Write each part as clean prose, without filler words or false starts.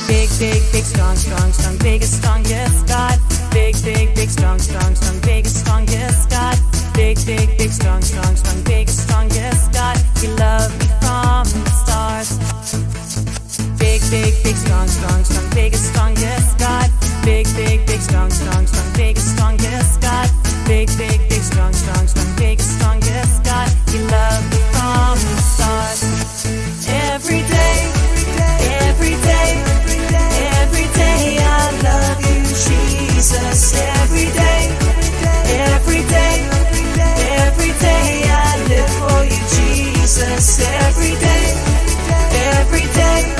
Big, big, big, strong, strong, strong, biggest, strongest God. Big, big, big, strong, strong, strong, biggest, strongest God. Big, big, big, strong, strong, strong, biggest, strongest God. You love me from the start. Big, big, big, strong, strong, strong, biggest, strongest God. Big, big, big, strong, strong, strong, biggest, strongest God. Big, big, big, strong, strong, strong, biggest, strongest God. You love me from the start. Every day, every day, every day, I love you, Jesus. Every day, every day, every day, I live for you, Jesus. Every day, every day,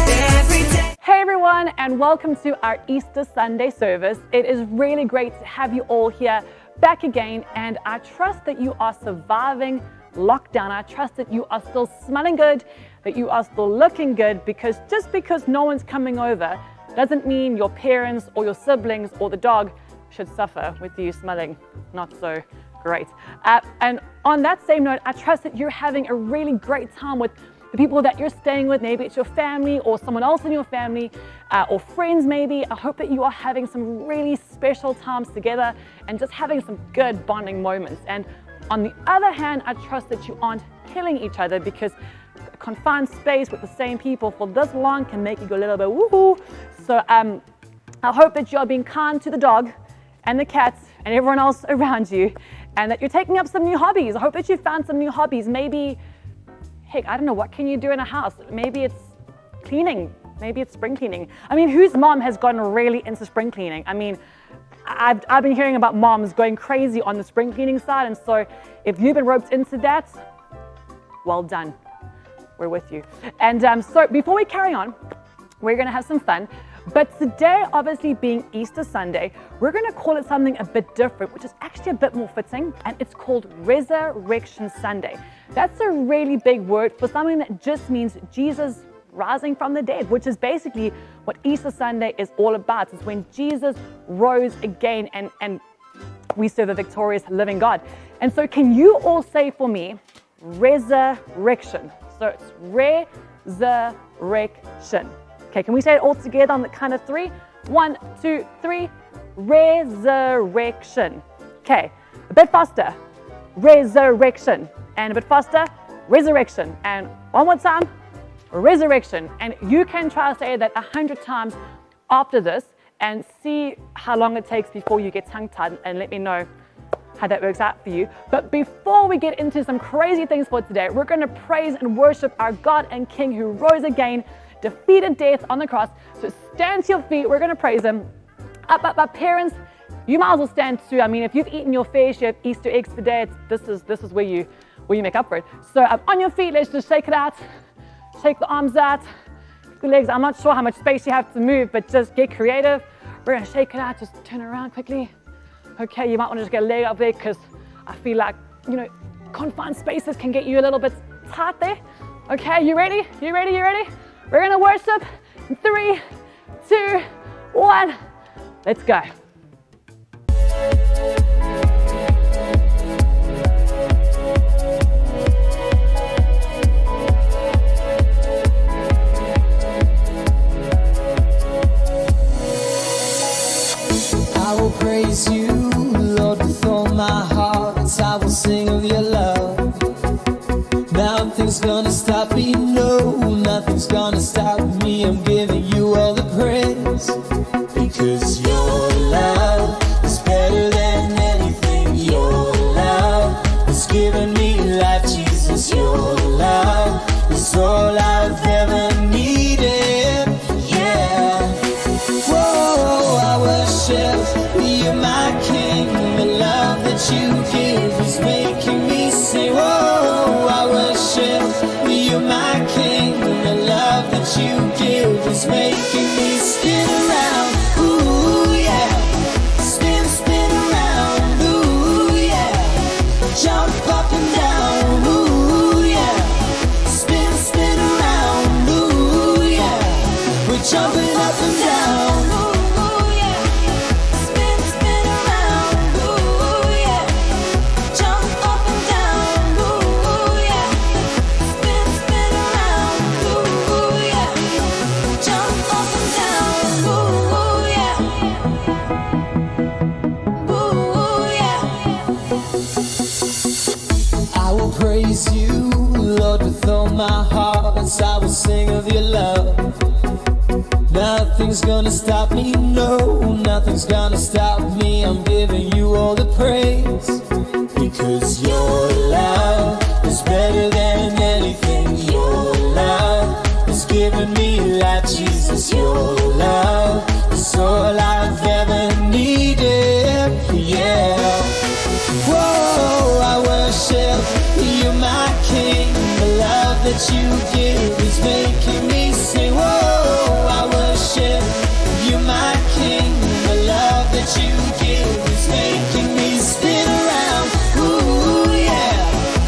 every day. Hey everyone, and welcome to our Easter Sunday service. It is really great to have you all here back again, and I trust that you are surviving lockdown. I trust that you are still smelling good, that you are still looking good, because just because no one's coming over doesn't mean your parents or your siblings or the dog should suffer with you smelling not so great. And on that same note, I trust that you're having a really great time with the people that you're staying with. Maybe it's your family or someone else in your family or friends maybe. I hope that you are having some really special times together and just having some good bonding moments. And on the other hand, I trust that you aren't killing each other, because a confined space with the same people for this long can make you go a little bit woohoo. So I hope that you're being kind to the dog and the cats and everyone else around you, and that you're taking up some new hobbies. I hope that you found some new hobbies. Maybe, heck, I don't know, what can you do in a house? Maybe it's cleaning. Maybe it's spring cleaning. I mean, whose mom has gotten really into spring cleaning? I mean, I've been hearing about moms going crazy on the spring cleaning side, and so if you've been roped into that, well done. We're with you. And so before we carry on, we're gonna have some fun. But today, obviously being Easter Sunday, we're gonna call it something a bit different, which is actually a bit more fitting, and it's called Resurrection Sunday. That's a really big word for something that just means Jesus rising from the dead, which is basically what Easter Sunday is all about. It's when Jesus rose again, and we serve a victorious living God. And so can you all say for me, resurrection? So it's resurrection. Okay, can we say it all together on the count of three? 1, 2, 3. Resurrection. Okay, a bit faster. Resurrection. And a bit faster. Resurrection. And one more time. Resurrection. And you can try to say that 100 times after this and see how long it takes before you get tongue-tied, and let me know how that works out for you. But before we get into some crazy things for today, we're going to praise and worship our God and King who rose again, defeated death on the cross. So stand to your feet. We're going to praise him. Up. Parents, you might as well stand too. I mean, if you've eaten your fair share of Easter eggs today, this is where you make up for it. So on your feet, let's just shake it out. Shake the arms out, the legs. I'm not sure how much space you have to move, but just get creative. We're gonna shake it out. Just turn around quickly. Okay, you might want to just get a leg up there, because I feel like, confined spaces can get you a little bit tight there. Okay, you ready? You ready? We're gonna worship. 3, 2, 1. Let's go. I will praise you, Lord, with all my heart. I will sing of your love. Nothing's gonna stop me, no, nothing's gonna stop me. I'm giving you all the praise, because your love is better than anything. Your love has given me life, Jesus. Your love is all I've ever needed. Yeah. Whoa, I worship. You're my King. The love that you give is making me say, whoa, I worship. You're my King. The love that you give is making me spin around. Ooh, yeah. Spin around. Ooh, yeah. Jump up and down. Ooh, yeah. Spin around. Ooh, yeah. We're jumping up and down. Up and will sing of your love. Nothing's gonna stop me, no, nothing's gonna stop me. I'm giving you all the praise, because your love is better than anything. Your love has given me life, Jesus. Your love is all I've ever needed, yeah. Whoa, I worship you, my King. The love that you give is making me sing. Whoa, I worship you, my King. The love that you give is making me spin around. Ooh, yeah.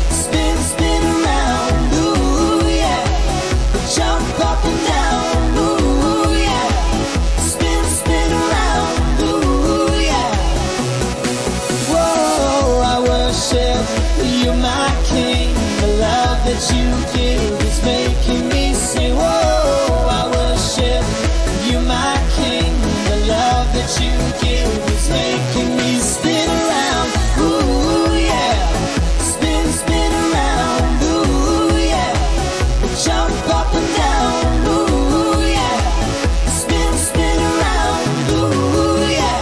Spin, spin around. Ooh, yeah. Jump up and down. Ooh, yeah. Spin, spin around. Ooh, yeah. Whoa, I worship you, my King. The love that you give is making me sing. Whoa, I worship you, my King. The love that you give is making me spin around. Ooh, yeah. Spin, spin around. Ooh, yeah. Jump up and down. Ooh, yeah. Spin, spin around. Ooh, yeah.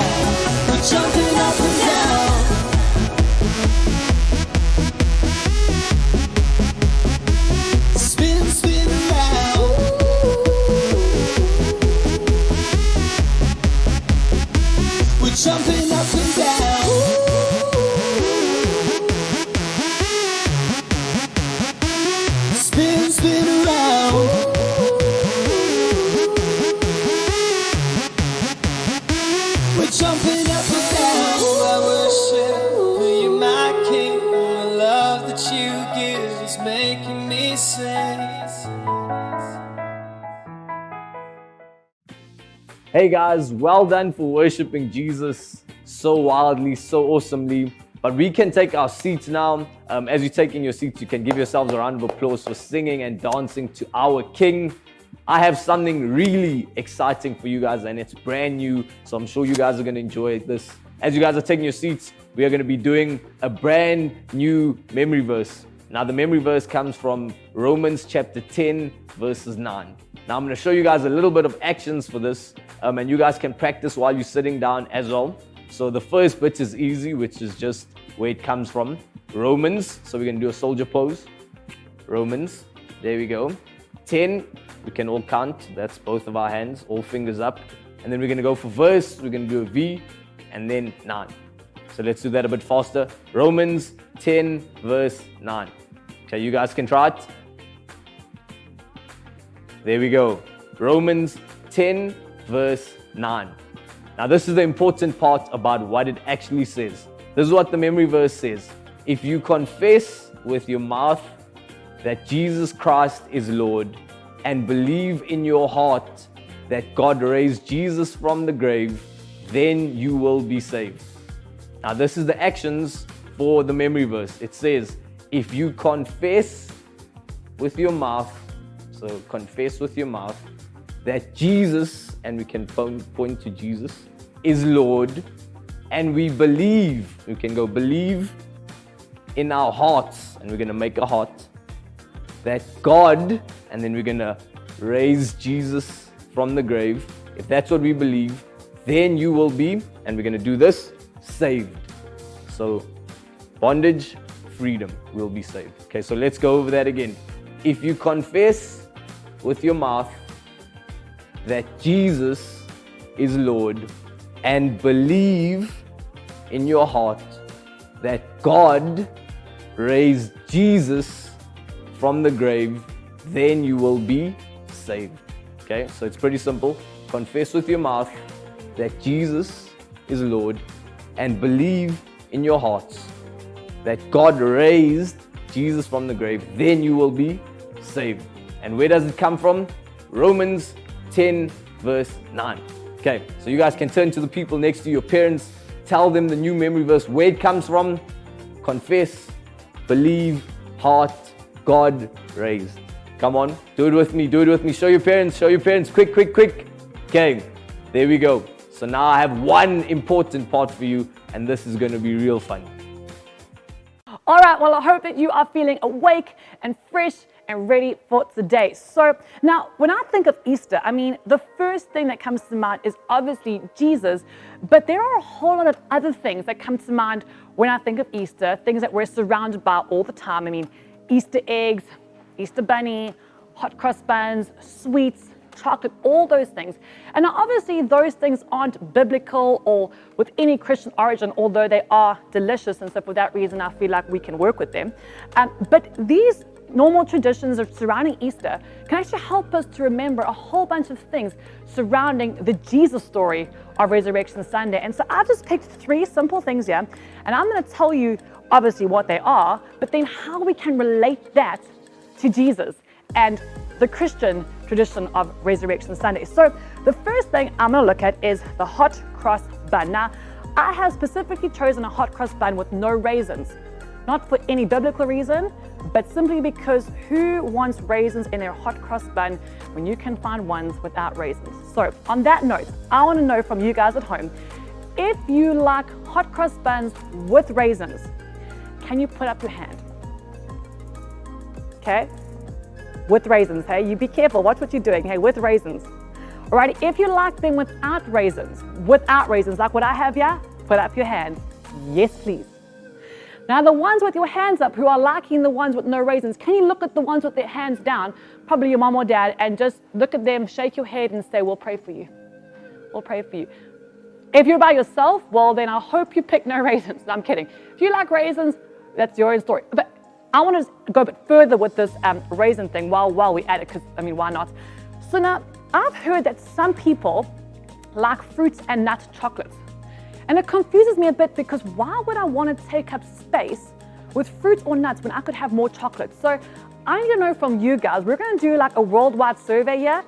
We're jumping up and down. Spin, spin around. We're jumping up and down. Spin, spin around. We're jumping up and down. I worship you, my King. The love that you give is making me sing. Hey guys, well done for worshiping Jesus so wildly, so awesomely. But we can take our seats now. As you take in your seats, you can give yourselves a round of applause for singing and dancing to our King. I have something really exciting for you guys, and it's brand new, so I'm sure you guys are going to enjoy this. As you guys are taking your seats, we are going to be doing a brand new memory verse. Now, the memory verse comes from Romans chapter 10, verses 9. Now, I'm going to show you guys a little bit of actions for this, and you guys can practice while you're sitting down as well. So the first bit is easy, which is just where it comes from. Romans, so we're going to do a soldier pose. Romans, there we go. 10, we can all count. That's both of our hands, all fingers up. And then we're going to go for verse. We're going to do a V, and then 9. So let's do that a bit faster. Romans 10, verse 9. Okay, you guys can try it. There we go. Romans 10, verse 9. Now, this is the important part about what it actually says. This is what the memory verse says. If you confess with your mouth that Jesus Christ is Lord and believe in your heart that God raised Jesus from the grave, then you will be saved. Now, this is the actions for the memory verse. It says, if you confess with your mouth, so confess with your mouth, that Jesus, and we can point to Jesus, is Lord, and we believe, we can go believe in our hearts, and we're going to make a heart, that God, and then we're going to raise Jesus from the grave. If that's what we believe, then you will be, and we're going to do this, saved. So bondage, freedom, will be saved. Okay, so let's go over that again. If you confess with your mouth that Jesus is Lord and believe in your heart that God raised Jesus from the grave, then you will be saved. Okay, so it's pretty simple. Confess with your mouth that Jesus is Lord and believe in your hearts that God raised Jesus from the grave, then you will be saved. And where does it come from? Romans 10, verse 9. Okay, so you guys can turn to the people next to your parents, tell them the new memory verse, where it comes from. Confess, believe, heart, God raised. Come on, do it with me, do it with me. Show your parents, quick, quick, quick. Okay, there we go. So now I have one important part for you, and this is going to be real fun. All right, well, I hope that you are feeling awake and fresh and ready for today. So now, when I think of Easter, I mean, the first thing that comes to mind is obviously Jesus, but there are a whole lot of other things that come to mind when I think of Easter, things that we're surrounded by all the time. I mean, Easter eggs, Easter bunny, hot cross buns, sweets, chocolate, all those things. And now obviously those things aren't biblical or with any Christian origin, although they are delicious, and so for that reason I feel like we can work with them. But these normal traditions surrounding Easter can actually help us to remember a whole bunch of things surrounding the Jesus story of Resurrection Sunday. And so I've just picked 3 simple things here, and I'm going to tell you obviously what they are, but then how we can relate that to Jesus and the Christian tradition of Resurrection Sunday. So the first thing I'm going to look at is the hot cross bun. Now, I have specifically chosen a hot cross bun with no raisins, not for any biblical reason, but simply because who wants raisins in their hot cross bun when you can find ones without raisins? So on that note, I want to know from you guys at home, if you like hot cross buns with raisins, can you put up your hand? Okay, with raisins, hey, you be careful, watch what you're doing, hey, with raisins. Alrighty, if you like them without raisins, like what I have here, put up your hand. Yes, please. Now, the ones with your hands up who are liking the ones with no raisins, can you look at the ones with their hands down, probably your mom or dad, and just look at them, shake your head and say, we'll pray for you. We'll pray for you. If you're by yourself, well, then I hope you pick no raisins. No, I'm kidding. If you like raisins, that's your own story. But I want to go a bit further with this raisin thing while we at it, because, I mean, why not? So now, I've heard that some people like fruits and nut chocolates. And it confuses me a bit because why would I want to take up space with fruits or nuts when I could have more chocolate? So I need to know from you guys, we're going to do like a worldwide survey here.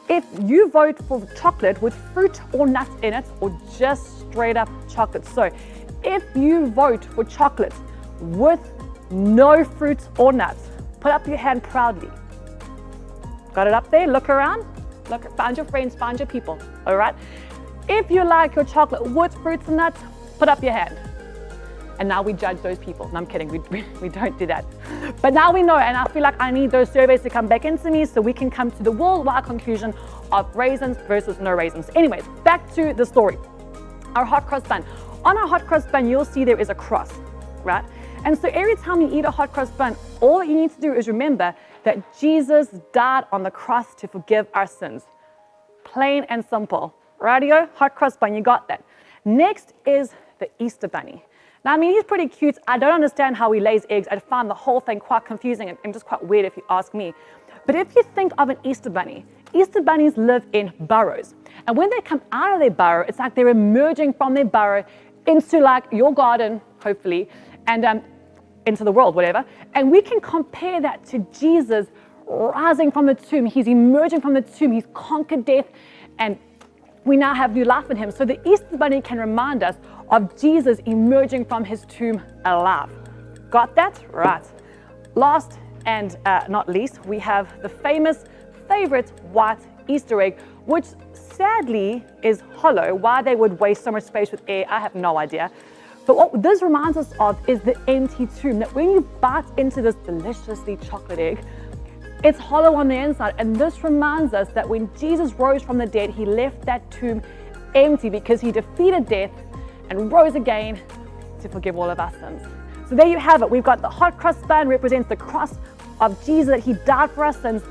If you vote for chocolate with fruit or nuts in it, or just straight up chocolate. So if you vote for chocolate with no fruits or nuts, put up your hand proudly. Got it up there? Look around. Look, find your friends, find your people. All right. If you like your chocolate with fruits and nuts, put up your hand. And now we judge those people. No, I'm kidding. We don't do that. But now we know, and I feel like I need those surveys to come back into me so we can come to the worldwide conclusion of raisins versus no raisins. Anyways, back to the story. Our hot cross bun. On our hot cross bun, you'll see there is a cross, right? And so every time you eat a hot cross bun, all you need to do is remember that Jesus died on the cross to forgive our sins. Plain and simple. Radio, hot cross bun, you got that. Next is the Easter bunny. Now, I mean, he's pretty cute. I don't understand how he lays eggs. I find the whole thing quite confusing and just quite weird if you ask me. But if you think of an Easter bunnies live in burrows. And when they come out of their burrow, it's like they're emerging from their burrow into like your garden, hopefully, and into the world, whatever. And we can compare that to Jesus rising from the tomb. He's emerging from the tomb. He's conquered death, and we now have new life in him. So the Easter bunny can remind us of Jesus emerging from his tomb alive. Got that? Right. Last and not least, we have the famous favorite white Easter egg, which sadly is hollow. Why they would waste so much space with air, I have no idea. But what this reminds us of is the empty tomb, that when you bite into this deliciously chocolate egg, it's hollow on the inside. And this reminds us that when Jesus rose from the dead, he left that tomb empty because he defeated death and rose again to forgive all of our sins. So there you have it. We've got the hot cross bun, represents the cross of Jesus, that he died for our sins.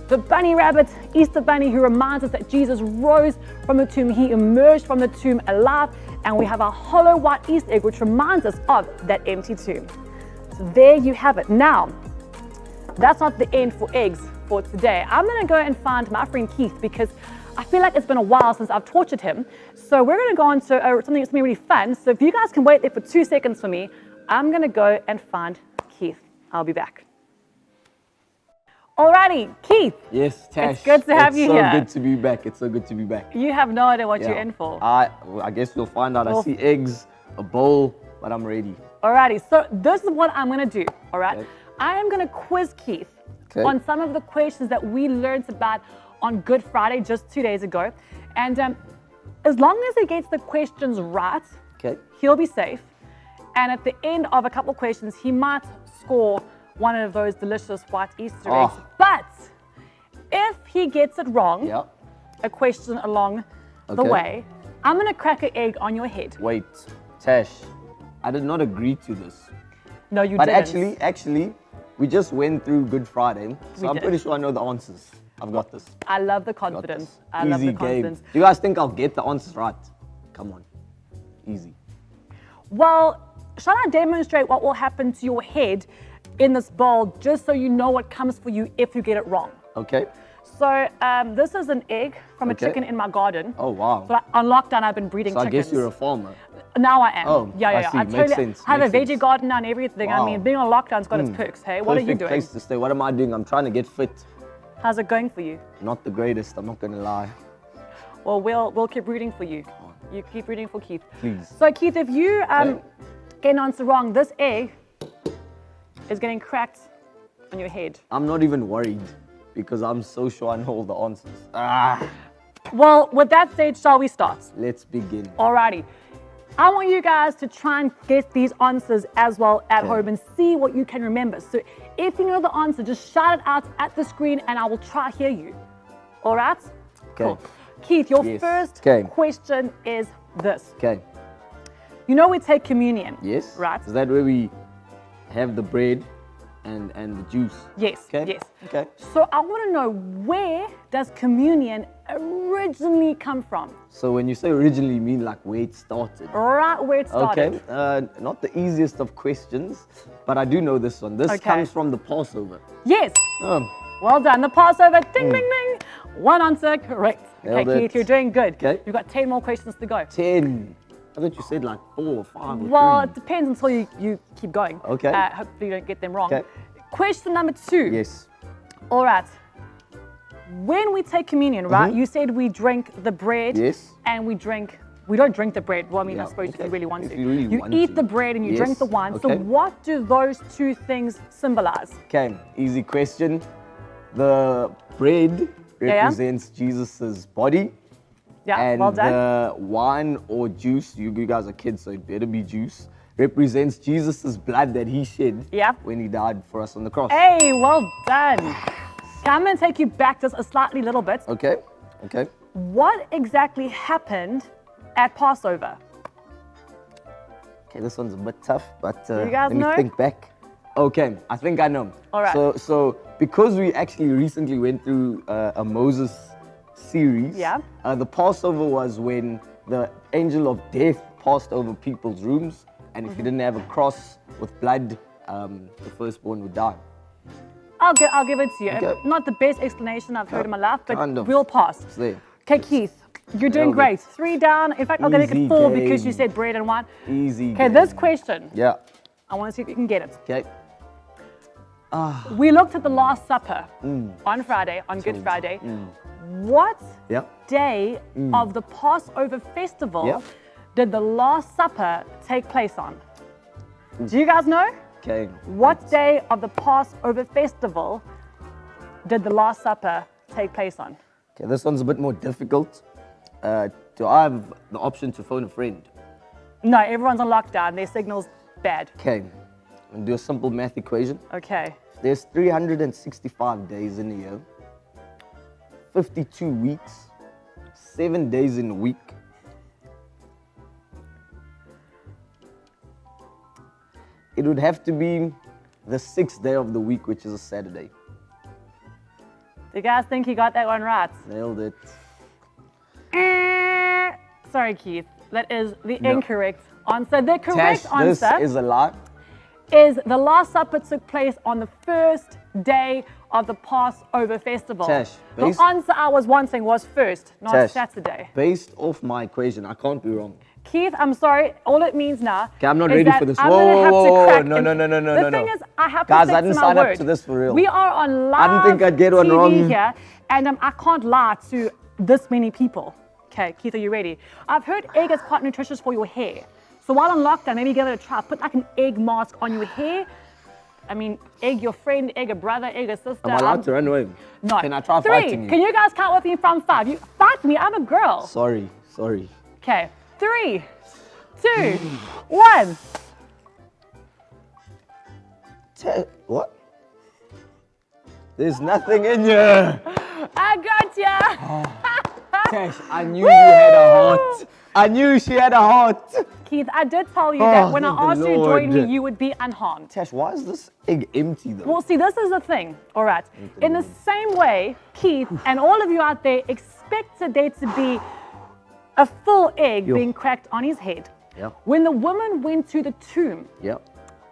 The bunny rabbit, Easter bunny, who reminds us that Jesus rose from the tomb. He emerged from the tomb alive. And we have a hollow white Easter egg, which reminds us of that empty tomb. So there you have it. Now, that's not the end for eggs for today. I'm going to go and find my friend Keith because I feel like it's been a while since I've tortured him. So we're going to go on to something that's going to be really fun. So if you guys can wait there for 2 seconds for me, I'm going to go and find Keith. I'll be back. Alrighty, Keith. Yes, Tash. It's good to have you here. It's so good to be back. It's so good to be back. You have no idea what you're in for. I guess we'll find out. I see eggs, a bowl, but I'm ready. Alrighty, so this is what I'm going to do, all right? Okay. I am going to quiz Keith on some of the questions that we learned about on Good Friday just 2 days ago. And as long as he gets the questions right, he'll be safe. And at the end of a couple of questions, he might score one of those delicious white Easter Oh. eggs. But if he gets it wrong, Yeah. a question along the Okay. way, I'm going to crack an egg on your head. Wait, Tash, I did not agree to this. No, you But didn't. actually, we just went through Good Friday, so We I'm did. pretty sure I know the answers. I've got this. I love the Got confidence. this. I love Easy the game. confidence. Do you guys think I'll get the answers right? Come on. Easy. Well, shall I demonstrate what will happen to your head in this bowl just so you know what comes for you if you get it wrong? Okay. So this is an egg from a Okay. chicken in my garden. Oh, wow. So on lockdown, I've been breeding So I chickens. guess you're a farmer. Now I am. Oh, yeah. I see. I Makes totally sense. have a Makes veggie sense. garden now and everything. I Wow. mean, being on lockdown's got its perks. Hey, what are you Perfect doing? place to stay. What am I doing? I'm trying to get fit. How's it going for you? Not the greatest, I'm not going to lie. Well, we'll keep rooting for you. You keep rooting for Keith. Please. So Keith, if you Okay. get an answer wrong, this egg is getting cracked on your head. I'm not even worried because I'm so sure I know all the answers. Well, with that said, shall we start? Let's begin. Alrighty. I want you guys to try and get these answers as well at Okay. home and see what you can remember. So if you know the answer, just shout it out at the screen and I will try hear you. All right? Okay. Cool. Keith, your Yes. first Okay. question is this. Okay. You know we take communion. Yes. Right? Is that where we have the bread and the juice? Yes. Okay. Yes. Okay. So I want to know, where does communion originally come from? So when you say originally, you mean like where it started? Right where it started. Okay. Not the easiest of questions, but I do know this one. This Okay. comes from the Passover. Yes. Um, Well done. The Passover. Ding, ding, ding. One answer correct. Okay, Nailed it. Keith, you're doing good. Okay. You've got 10 more questions to go. 10. I thought you said like 4 or 5 or Well, 3. it depends until you keep going. Okay. Hopefully you don't get them wrong. Okay. Question number 2. Yes. All right. When we take communion, right, you said we drink the bread Mm-hmm. Yes. and we don't drink the bread. Well, I mean, I Yeah, suppose if okay. you really want If to. you really want eat to. the bread and you drink Yes, the wine. So okay. what do those two things symbolize? Okay, easy question. The bread Yeah. represents Jesus's body. Yeah, And well done. the wine or juice, you guys are kids, so it better be juice, represents Jesus's blood that he shed Yeah. when he died for us on the cross. Hey, well done. Okay, I'm going to take you back just a slightly little bit. Okay, okay. What exactly happened at Passover? Okay, this one's a bit tough, but You guys let me know? think back. Okay, I think I know. All right. So because we actually recently went through a Moses series, Yeah. The Passover was when the angel of death passed over people's rooms, and if you didn't have a cross with blood, the firstborn would die. I'll give it to you. Okay. Not the best explanation I've heard in my life, but Kind of. we'll pass. It's there. Okay, Keith, you're doing Nailed it. great. 3 down. In fact, I'm going to make Easy it 4 because you game. said bread and wine. Easy. Okay, game. this question, Yeah. I want to see if you can get it. Okay. We looked at the Last Supper on Friday, on Good Friday. What Yeah. day of the Passover festival Yeah. did the Last Supper take place on? Do you guys know? Okay. What day of the Passover festival did the Last Supper take place on? Okay, this one's a bit more difficult. Do I have the option to phone a friend? No, everyone's on lockdown. Their signal's bad. Okay. I'm gonna do a simple math equation. Okay. There's 365 days in a year, 52 weeks, 7 days in a week. It would have to be the 6th day of the week, which is a Saturday. Do you guys think you got that one right? Nailed it. Sorry, Keith. That is the No. incorrect answer. The correct Tash, this answer is a lie. is the Last Supper took place on the first day of the Passover festival. Tash, the based- answer I was wanting was first, not Tash, Saturday. Based off my equation, I can't be wrong. Keith, I'm sorry. All it means now. Okay, I'm not is ready that for this. I'm Whoa, gonna have whoa, to whoa, crack no, in- no, no, no, no, The no, thing no. is, I have Guys, to I stick didn't to my sign up word. to this for real. We are on live I didn't think I'd get one TV wrong. here, and I can't lie to this many people. Okay, Keith, are you ready? I've heard egg is quite nutritious for your hair. So while on lockdown, maybe give it a try. Put like an egg mask on your hair. I mean, egg your friend, egg a brother, egg a sister. Am I allowed to run away? No. Can I try 3. fighting you? Can you guys count with me from 5? You fight me. I'm a girl. Sorry. Okay. 3, 2, 1. What? There's nothing in here. I got ya. Tash, I knew you had a heart. I knew she had a heart. Keith, I did tell you that when I thank the asked you to join me, Lord. you would be unharmed. Tash, why is this egg empty though? Well, see, this is the thing, all right? In the same way, Keith and all of you out there expected there to be a full egg being cracked on his head. Yeah. When the woman went to the tomb, Yep.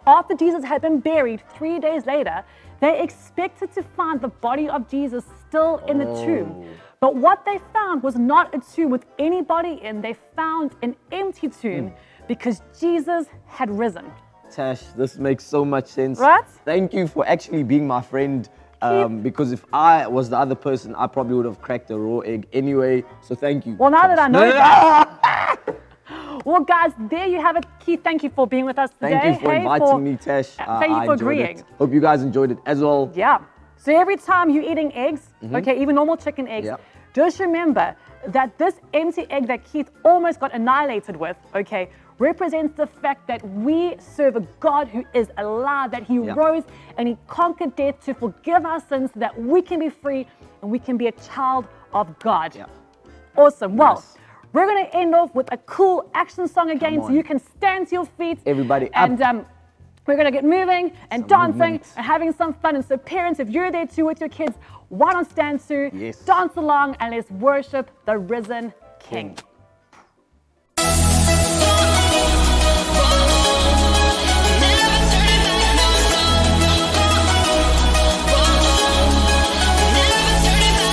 after Jesus had been buried 3 days later, they expected to find the body of Jesus still in the tomb. But what they found was not a tomb with anybody in. They found an empty tomb because Jesus had risen. Tash, this makes so much sense. Right? Thank you for actually being my friend. Because if I was the other person, I probably would have cracked a raw egg anyway. So thank you. Well, now that I know No, that. Well, guys, there you have it. Keith, thank you for being with us today. Thank you for inviting me, Tash. Thank you I for enjoyed agreeing. it. Hope you guys enjoyed it as well. Yeah. So every time you're eating eggs, okay, even normal chicken eggs, Yeah. just remember that this empty egg that Keith almost got annihilated with, okay, represents the fact that we serve a God who is alive, that He Yeah. rose and He conquered death to forgive our sins so that we can be free and we can be a child of God. Yeah. Awesome. Well, Nice. we're going to end off with a cool action song again so on. you can stand to your feet. Everybody up. And we're going to get moving and Some dancing movement. and having some fun. And so parents, if you're there too with your kids, why don't stand too, Yes. dance along, and let's worship the risen King.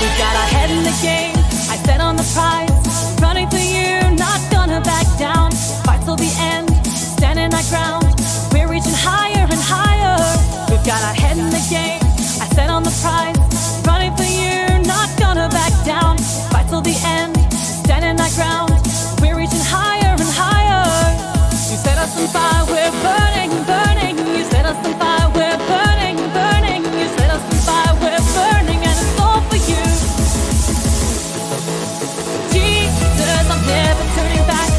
We got our head in the game, I bet on the prize. Running for you, not gonna back down. Fight till the end, standing our ground. We're reaching higher and higher. We've got our head in the game, I bet on the prize. Running for you, not gonna back down. Fight till the end, standing our ground. We're reaching higher and higher. You set us on fire, we're burning, burning. You set us on fire, we're burning, burning. You set us on fire, we're burning, and it's all for you. Jesus, I'm never turning back.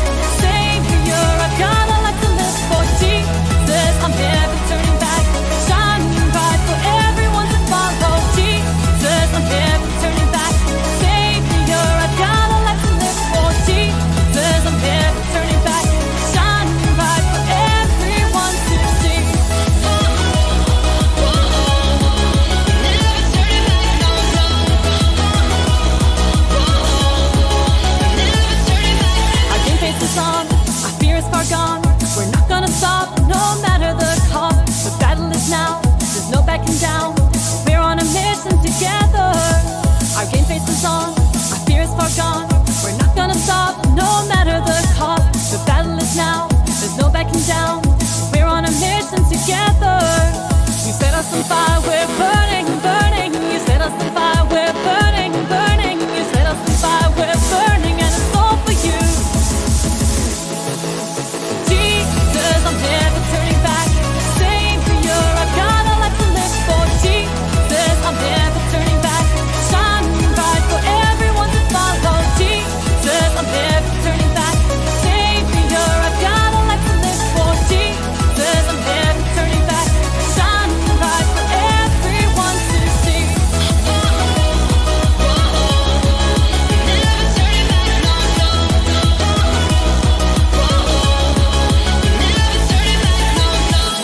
Savior, I've got a life to live for. Jesus, I'm never turning back. Shining bright for everyone to follow. Jesus, I'm never turning back. Savior, I've got a life to live for. Jesus, I'm never turning back. Shining bright for everyone to see. Our game face is on, our fear is far gone. We're not gonna stop, no matter the cost. The battle is now, there's no backing down. We're on a mission together. Our game face is on, our fear is far gone. We're not gonna stop, no matter the cost. The battle is now, there's no backing down. We're on a mission together. You set us on fire, we're burning, burning. You set us on fire, we're burning, burning. You set us on fire, we're burning, and it's all for you. Jesus, I'm never turning back. Savior, I've got a life to live for. Jesus, I'm never turning back. Shining bright for everyone to follow. Jesus, I'm never turning back. Savior, I've got a life to live for. Jesus, I'm never turning back. Shining bright for everyone to see.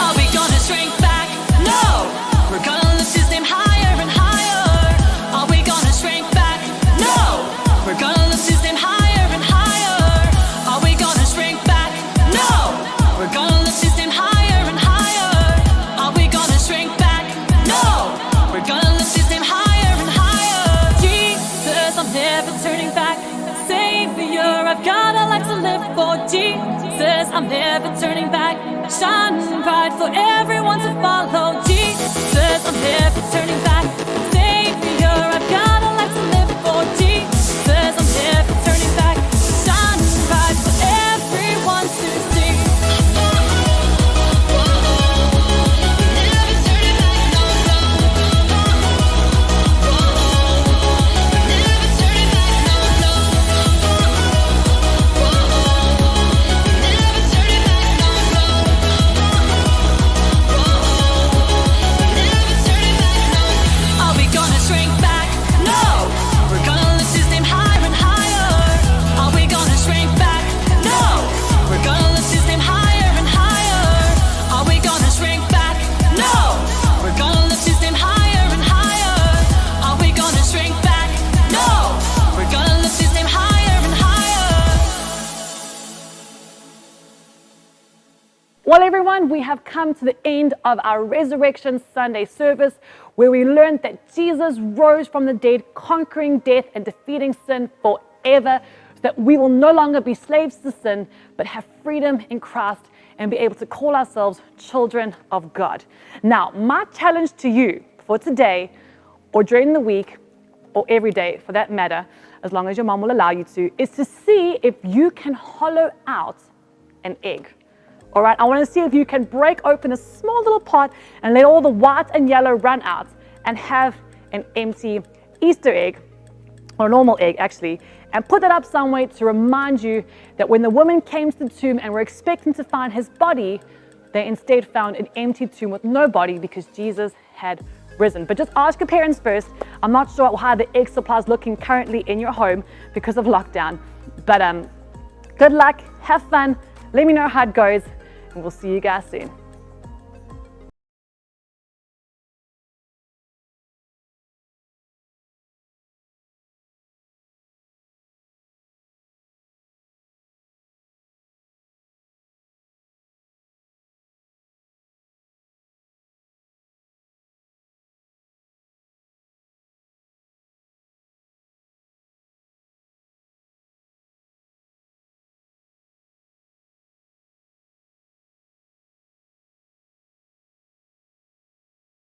Are we gonna shrink back? No! We're gonna lift His name higher and higher. Are we gonna shrink back? No! We're gonna lift His name higher and higher. Are we gonna shrink back? No! We're gonna lift His name higher and higher. Are we gonna shrink back? No! We're gonna lift His name higher and higher. Jesus, I'm never turning back. Savior, I've got a life to live for. Jesus, I'm never turning back. Shining bright for everyone to follow. Jesus, I'm never turning back. Savior, I've got a life to live for. Jesus, I'm never turning back. Shining bright for everyone to see. everyone, we have come to the end of our Resurrection Sunday service, where we learned that Jesus rose from the dead, conquering death and defeating sin forever, so that we will no longer be slaves to sin, but have freedom in Christ and be able to call ourselves children of God. Now, my challenge to you for today, or during the week, or every day for that matter, as long as your mom will allow you to, is to see if you can hollow out an egg. All right, I want to see if you can break open a small little pot and let all the white and yellow run out and have an empty Easter egg, or a normal egg actually, and put that up somewhere to remind you that when the woman came to the tomb and were expecting to find his body, they instead found an empty tomb with no body because Jesus had risen. But just ask your parents first. I'm not sure how the egg supply is looking currently in your home because of lockdown. But good luck, have fun, let me know how it goes, and we'll see you guys soon.